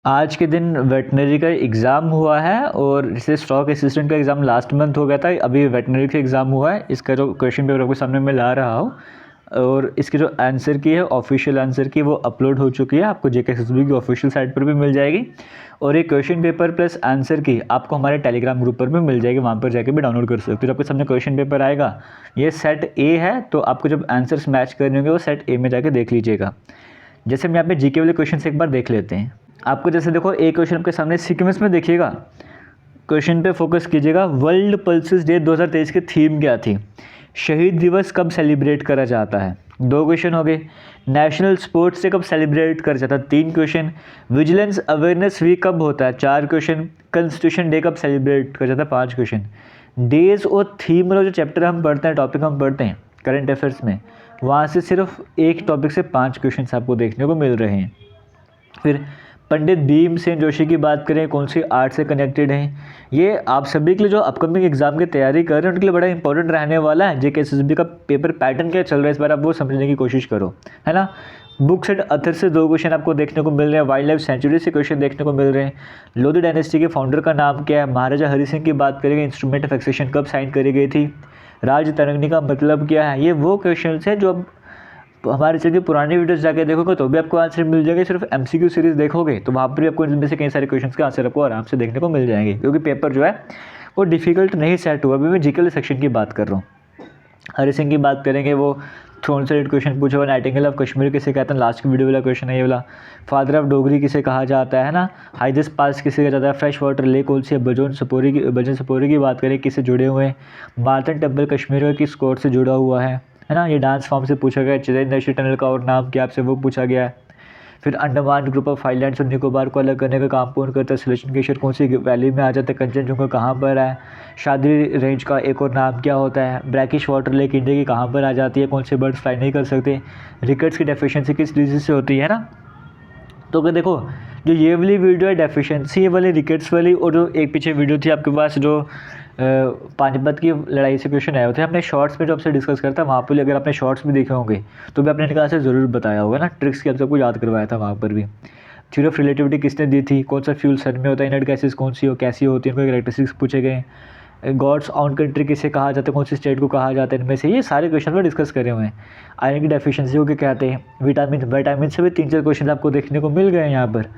आज के दिन वेटनरी का एग्ज़ाम हुआ है और जैसे स्टॉक असिस्टेंट का एग्ज़ाम लास्ट मंथ हो गया था, अभी वेटनरी का एग्ज़ाम हुआ है। इसका जो क्वेश्चन पेपर आपके सामने मैं ला रहा हूँ और इसकी जो आंसर की है ऑफिशियल आंसर की वो अपलोड हो चुकी है, आपको जेकेएसएसबी की ऑफिशियल साइट पर भी मिल जाएगी। और ये क्वेश्चन पेपर प्लस आंसर की आपको हमारे टेलीग्राम ग्रुप पर भी मिल जाएगी, वहाँ पर जाके भी डाउनलोड कर सकते हो। फिर आपके सामने क्वेश्चन पेपर आएगा, ये सेट ए है, तो आपको जब आंसर्स मैच करने होंगे वो सेट ए में जाके देख लीजिएगा। जैसे हम यहाँ पे जीके वाले क्वेश्चन से एक बार देख लेते हैं। आपको जैसे देखो एक क्वेश्चन आपके सामने सीक्वेंस में देखिएगा, क्वेश्चन पे फोकस कीजिएगा। वर्ल्ड पल्सेस डे 2023 की थीम क्या थी? शहीद दिवस कब सेलिब्रेट करा जाता है? 2 क्वेश्चन हो गए। नेशनल स्पोर्ट्स डे कब सेलिब्रेट करा जाता है? 3 क्वेश्चन। विजिलेंस अवेयरनेस वीक कब होता है? 4 क्वेश्चन। कॉन्स्टिट्यूशन डे कब सेलिब्रेट करा जाता है? 5 क्वेश्चन। डेज और थीम वाला जो चैप्टर हम पढ़ते हैं, टॉपिक हम पढ़ते हैं करंट अफेयर्स में, वहाँ से सिर्फ एक टॉपिक से 5 क्वेश्चन आपको देखने को मिल रहे हैं। फिर पंडित भीमसेन जोशी की बात करें, कौन सी आर्ट से कनेक्टेड हैं? ये आप सभी के लिए जो अपकमिंग एग्जाम की तैयारी कर रहे हैं उनके लिए बड़ा इंपॉर्टेंट रहने वाला है। जेकेएसएसबी का पेपर पैटर्न क्या चल रहा है इस बार आप वो समझने की कोशिश करो, है ना। बुक्स एंड अथर से 2 क्वेश्चन आपको देखने को मिल रहे हैं। वाइल्ड लाइफ सेंचुरी से क्वेश्चन देखने को मिल रहे हैं। लोधी डायनेस्टी के फाउंडर का नाम क्या है? महाराजा हरि सिंह की बात करेंगे, इंस्ट्रूमेंट ऑफ एक्सेशन कब साइन करी गई थी? राज तरंगनी का मतलब क्या है? ये वो क्वेश्चन है जो अब हमारे चलिए पुरानी वीडियोस जाके देखोगे तो भी आपको आंसर मिल जाएंगे। सिर्फ एमसीक्यू सीरीज देखोगे तो वहाँ पर भी आपको इनमें से कई सारे क्वेश्चंस के आंसर आपको आराम से देखने को मिल जाएंगे, क्योंकि पेपर जो है वो डिफिकल्ट नहीं सेट हुआ। अभी मैं जीके सेक्शन की बात कर रहा हूँ। हरि सिंह की बात करेंगे, वो थ्रोन से रिलेटेड क्वेश्चन पूछा हुआ। नाइटिंगेल ऑफ कश्मीर किसे कहते हैं? लास्ट की वीडियो वाला क्वेश्चन है ये वाला। फादर ऑफ डोगरी किसे कहा जाता है ना? हाइजेस्ट पास किसे कहा जाता है? फ्रेश वाटर लेक कौन सी है? भजन सपोरी की बात करें, किससे जुड़े हुए हैं? मार्तन टेम्पल कश्मीर का किस कोर्ट से जुड़ा हुआ है ना? ये डांस फॉर्म से पूछा गया। चेन्नई नेशनल टनल का और नाम क्या, आपसे वो पूछा गया है। फिर अंडमान ग्रुप ऑफ आइलैंड्स और निकोबार को अलग करने का काम कौन करता है? सिलेक्शन ग्लेशियर कौन सी वैली में आ जाता है? कंचनजुंगा कहाँ पर है? शादी रेंज का एक और नाम क्या होता है? ब्रैकिश वाटर लेक इंडिया की कहाँ पर आ जाती है? कौन से बर्ड्स फ्लाई नहीं कर सकते? रिकेट्स की डेफिशिएंसी किस डिजीज से होती है ना? तो अगर देखो जो ये वाली वीडियो है डेफिशिएंसी वाली, रिकेट्स वाली, और जो एक पीछे वीडियो थी आपके पास जो पानीपत की लड़ाई से क्वेश्चन आए होते हैं, हमने शॉर्ट्स में जो आपसे डिस्कस करता है वहाँ पर अगर आपने शॉर्ट्स भी देखे होंगे तो भी आपने इनका आंसर ज़रूर बताया होगा ना। ट्रिक्स की आप सबको याद करवाया था वहाँ पर भी। थ्योरी ऑफ रिलेटिविटी किसने दी थी? कौन सा फ्यूल सन में होता है? इनर्ट गैसेस कौन सी कैसी होती है? इनको कैरेक्टरिस्टिक्स पूछे गए। गॉड्स ऑन कंट्री किसे कहा जाता है? कौन सी स्टेट को कहा जाता है? इनमें से ये सारे क्वेश्चन में डिस्कस करे हुए हैं। आयरन की डेफिशिएंसी को क्या कहते हैं? विटामिन से भी 3-4 क्वेश्चन आपको देखने को मिल गए हैं यहाँ पर।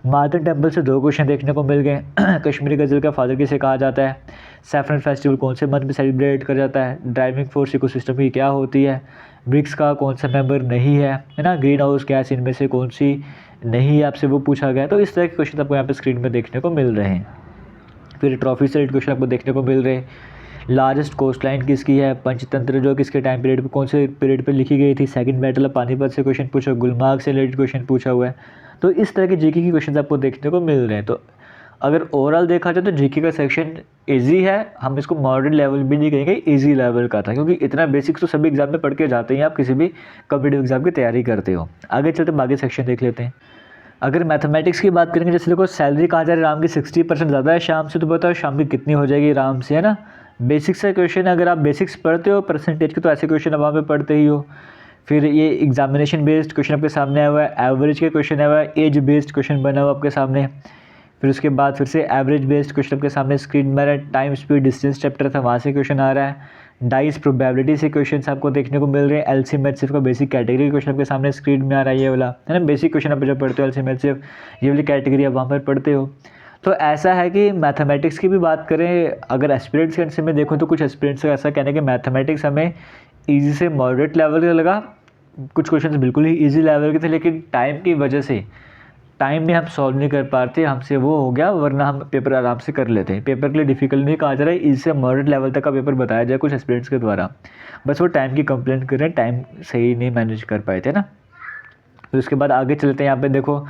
मार्तन टेम्पल से 2 क्वेश्चन देखने को मिल गए। कश्मीरी गज़ल का फादर किसे कहा जाता है? सैफरन फेस्टिवल कौन से मंथ में सेलिब्रेट किया जाता है? ड्राइविंग फोर्स इकोसिस्टम की क्या होती है? ब्रिक्स का कौन सा मेंबर नहीं है ना? ग्रीन हाउस गैस इनमें से कौन सी नहीं है, आपसे वो पूछा गया। तो इस तरह के क्वेश्चन आपको यहाँ पे स्क्रीन में देखने को मिल रहे हैं। फिर ट्रॉफी से रिलेटेड क्वेश्चन आपको देखने को मिल रहे हैं। लार्जेस्ट कोस्ट लाइन किसकी है? पंचतंत्र जो किसके टाइम पीरियड पे, कौन से पीरियड पे लिखी गई थी? सेकंड बैटल ऑफ पानीपत से क्वेश्चन पूछा। गुलमार्ग से रिलेटेड क्वेश्चन पूछा हुआ है। तो इस तरह के जीके की क्वेश्चन आपको देखने को मिल रहे हैं। तो अगर ओवरऑल देखा जाए तो जीके का सेक्शन ईजी है, हम इसको मॉडरेट लेवल भी नहीं कहेंगे, ईजी लेवल का था, क्योंकि इतना बेसिक्स तो सभी एग्जाम में पढ़ के जाते हैं आप किसी भी कॉम्पिटिटिव एग्जाम की तैयारी करते हो। आगे चलते आगे सेक्शन देख लेते हैं। अगर मैथमेटिक्स की बात करेंगे, जैसे देखो सैलरी कहा जा रहा है राम की 60% ज़्यादा है शाम से, तो बताओ शाम की कितनी हो जाएगी राम से, है ना। बेसिक्स का क्वेश्चन है, अगर आप बेसिक्स पढ़ते हो परसेंटेज के तो ऐसे क्वेश्चन आप वहाँ पे पढ़ते ही हो। फिर ये एग्जामिनेशन बेस्ड क्वेश्चन आपके सामने आया हुआ है। एवरेज के क्वेश्चन आया हुआ है। एज बेस्ड क्वेश्चन बना हुआ आपके सामने। फिर उसके बाद फिर से एवरेज बेस्ड क्वेश्चन आपके सामने स्क्रीन में आ रहा है। टाइम स्पीड डिस्टेंस चैप्टर था वहाँ से क्वेश्चन आ रहा है। डाइस प्रोबेबिलिटी से क्वेश्चन आपको देखने को मिल रहे हैं। एलसीएम एचसीएफ का बेसिक कैटेगरी क्वेश्चन आपके सामने स्क्रीन में आ रहा है, ये वाला है ना। बेसिक क्वेश्चन आप जब पढ़ते हो एलसीएम एचसीएफ ये वाली कैटेगरी आप वहाँ पर पढ़ते हो। तो ऐसा है कि मैथमेटिक्स की भी बात करें, अगर एस्पिरेंट्स के अंदर में देखो तो कुछ एस्पिरेंट्स का ऐसा कहना है कि मैथमेटिक्स हमें ईजी से मॉडरेट लेवल का लगा, कुछ क्वेश्चन बिल्कुल ही ईजी लेवल के थे, लेकिन टाइम की वजह से टाइम में हम सॉल्व नहीं कर पाते, हमसे वो हो गया, वरना हम पेपर आराम से कर लेते हैं। पेपर के लिए डिफिकल्ट नहीं कहा जा रहा है, इससे मॉडरेट लेवल तक का पेपर बताया जाए कुछ एस्पिरेंट्स के द्वारा, बस वो टाइम की कंप्लेंट कर रहे हैं, टाइम सही नहीं मैनेज कर पाए थे ना। फिर उसके बाद आगे चलते हैं। यहाँ पे देखो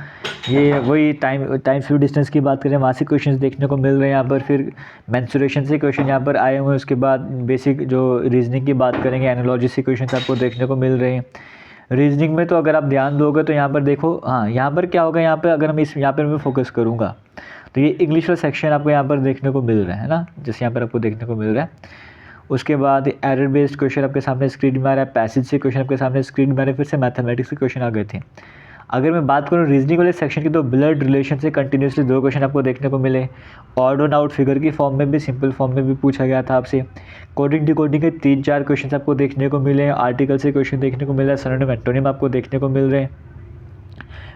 ये वही टाइम स्पीड डिस्टेंस की बात करें, वहाँ से क्वेश्चन देखने को मिल रहे हैं यहाँ पर। फिर मेंसुरेशन से क्वेश्चन यहाँ पर आए हुए हैं। उसके बाद बेसिक जो रीजनिंग की बात करेंगे, एनालॉजी से क्वेश्चन आपको देखने को मिल रहे हैं। रीजनिंग में तो अगर आप ध्यान दोगे तो यहाँ पर देखो, हाँ यहाँ पर क्या होगा, यहाँ पर अगर हम यहाँ पर मैं फोकस करूँगा तो ये इंग्लिश वाला सेक्शन आपको यहाँ पर देखने को मिल रहा है ना, जैसे यहाँ पर आपको देखने को मिल रहा है। उसके बाद एरर बेस्ड क्वेश्चन आपके सामने स्क्रीन में आ रहा है। पैसेज से क्वेश्चन आपके सामने स्क्रीन में आ रहे हैं। फिर से मैथमेटिक्स के क्वेश्चन आ गए थे। अगर मैं बात करूँ रीजनिंग वाले सेक्शन की, तो ब्लड रिलेशन से कंटिन्यूसली 2 क्वेश्चन आपको देखने को मिले। ऑड और आउट फिगर की फॉर्म में भी, सिंपल फॉर्म में भी पूछा गया था आपसे। कोडिंग डिकोडिंग के 3-4 क्वेश्चन आपको देखने को मिले। आर्टिकल से क्वेश्चन देखने को मिला। सिनोनिम एंटोनिम आपको देखने को मिल रहे हैं।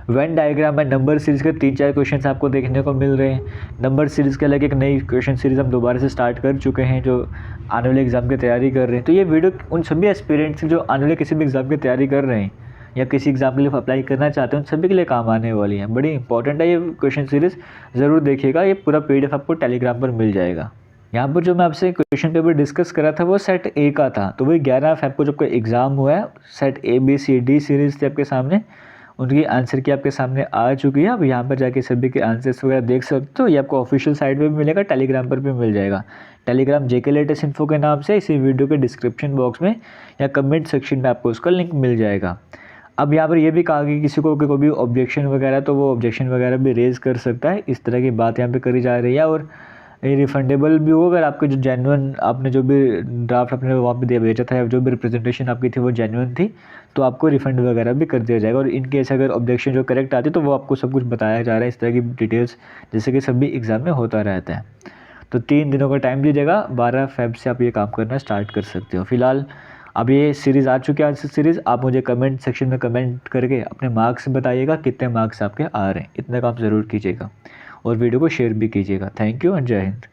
Venn diagram and number series के 3-4 क्वेश्चन आपको देखने को मिल रहे हैं। नंबर सीरीज़ के अलग एक नई क्वेश्चन सीरीज़ हम दोबारा से स्टार्ट कर चुके हैं, जो आने वाले एग्ज़ाम की तैयारी कर रहे हैं। तो ये वीडियो उन सभी एस्पिरेंट्स जो आने वाले किसी भी एग्ज़ाम की तैयारी कर रहे हैं या किसी एग्ज़ाम के लिए अप्लाई करना चाहते हैं, उन सभी के लिए काम आने वाली है। बड़ी इंपॉर्टेंट है ये क्वेश्चन सीरीज़, ज़रूर देखिएगा। ये पूरा PDF आपको टेलीग्राम पर मिल जाएगा। यहाँ पर जो मैं आपसे क्वेश्चन पेपर डिस्कस करा था वो सेट ए का था। तो वही 11 फ़रवरी को जब कोई एग्ज़ाम हुआ है, सेट ABCD सीरीज़ थी आपके सामने, उनकी आंसर की आपके सामने आ चुकी है। अब यहाँ पर जाके सभी के आंसर्स वगैरह देख सकते हो। ये आपको ऑफिशियल साइट पे भी मिलेगा, टेलीग्राम पर भी मिल जाएगा। टेलीग्राम JK लेटेस्ट इन्फो के नाम से इसी वीडियो के डिस्क्रिप्शन बॉक्स में या कमेंट सेक्शन में आपको उसका लिंक मिल जाएगा। अब यहाँ पर यह भी कहा कि किसी को कोई भी ऑब्जेक्शन वगैरह, तो वो ऑब्जेक्शन वगैरह भी रेज़ कर सकता है। इस तरह की बात यहाँ पर करी जा रही है। और ये रिफंडेबल भी हो अगर आपके जो जेन्युइन आपने जो भी ड्राफ्ट अपने वहाँ पे दे भेजा था या जो भी रिप्रेजेंटेशन आपकी थी वो जेन्युइन थी, तो आपको रिफ़ंड वगैरह भी कर दिया जाएगा। और इन केस अगर ऑब्जेक्शन जो करेक्ट आती है तो वो आपको सब कुछ बताया जा रहा है, इस तरह की डिटेल्स, जैसे कि सभी एग्ज़ाम में होता रहता है। तो 3 दिनों का टाइम दीजिएगा। 12 फ़रवरी से आप ये काम करना स्टार्ट कर सकते हो। फिलहाल अब ये सीरीज़ आ चुकी है आंसर सीरीज़। आप मुझे कमेंट सेक्शन में कमेंट करके अपने मार्क्स बताइएगा, कितने मार्क्स आपके आ रहे हैं। इतना काम ज़रूर कीजिएगा और वीडियो को शेयर भी कीजिएगा। थैंक यू एंड जय हिंद।